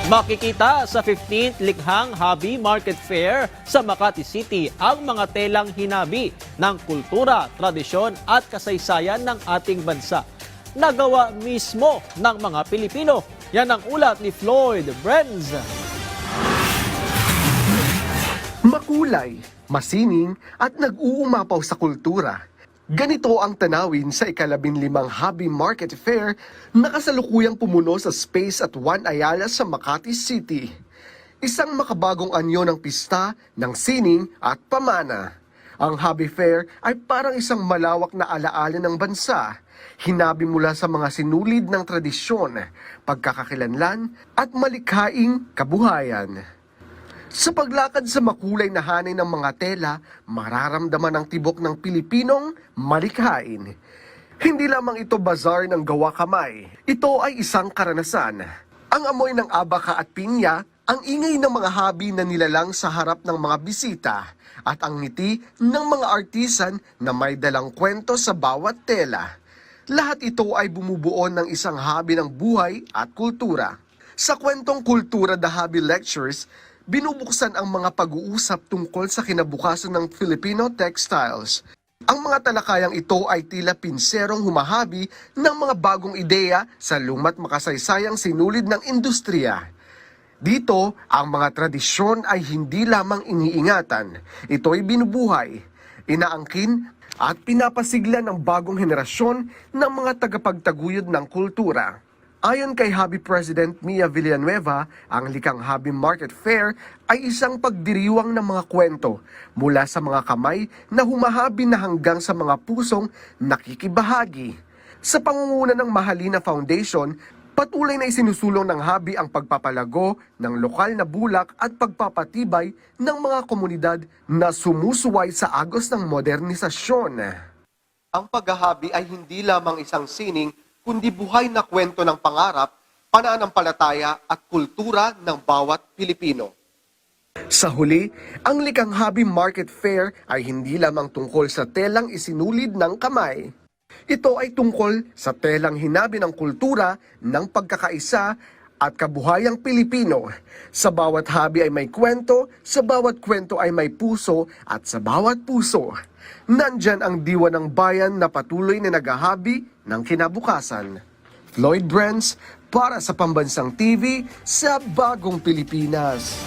Makikita sa 15th Likhang Hobby Market Fair sa Makati City ang mga telang hinabi ng kultura, tradisyon at kasaysayan ng ating bansa. Nagawa mismo ng mga Pilipino. Yan ang ulat ni Floyd Brenz. Makulay, masining at nag-uumapaw sa kultura. Ganito ang tanawin sa ika-15 Hobby Market Fair na kasalukuyang pumuno sa Space at One Ayala sa Makati City. Isang makabagong anyo ng pista ng sining at pamana. Ang Hobby Fair ay parang isang malawak na alaala ng bansa. Hinabi mula sa mga sinulid ng tradisyon, pagkakakilanlan at malikhaing kabuhayan. Sa paglakad sa makulay na hanay ng mga tela, mararamdaman ang tibok ng Pilipinong malikhain. Hindi lamang ito bazar ng gawa kamay. Ito ay isang karanasan. Ang amoy ng abaka at pinya, ang ingay ng mga habi na nilalang sa harap ng mga bisita, at ang ngiti ng mga artisan na may dalang kwento sa bawat tela. Lahat ito ay bumubuo ng isang habi ng buhay at kultura. Sa kwentong Kultura The Hobby Lectures, binubuksan ang mga pag-uusap tungkol sa kinabukasan ng Filipino textiles. Ang mga talakayang ito ay tila pinserong humahabi ng mga bagong ideya sa luma't makasaysayang sinulid ng industriya. Dito, ang mga tradisyon ay hindi lamang iniingatan. Ito ay binubuhay, inaangkin at pinapasigla ng bagong henerasyon ng mga tagapagtaguyod ng kultura. Ayon kay Hobby President Mia Villanueva, ang Likhang Hobby Market Fair ay isang pagdiriwang ng mga kwento mula sa mga kamay na humahabi na hanggang sa mga pusong nakikibahagi. Sa pangunguna ng Mahalina Foundation, patuloy na isinusulong ng hobby ang pagpapalago ng lokal na bulak at pagpapatibay ng mga komunidad na sumusuway sa agos ng modernisasyon. Ang paghahabi ay hindi lamang isang sining, kundi buhay na kwento ng pangarap, pananampalataya at kultura ng bawat Pilipino. Sa huli, ang Likhang Hobby Market Fair ay hindi lamang tungkol sa telang isinulid ng kamay. Ito ay tungkol sa telang hinabi ng kultura, ng pagkakaisa at kabuhayang Pilipino. Sa bawat hobby ay may kwento, sa bawat kwento ay may puso, at sa bawat puso, nandyan ang diwa ng bayan na patuloy na naghahabi ng kinabukasan. Floyd Brenz para sa Pambansang TV sa Bagong Pilipinas.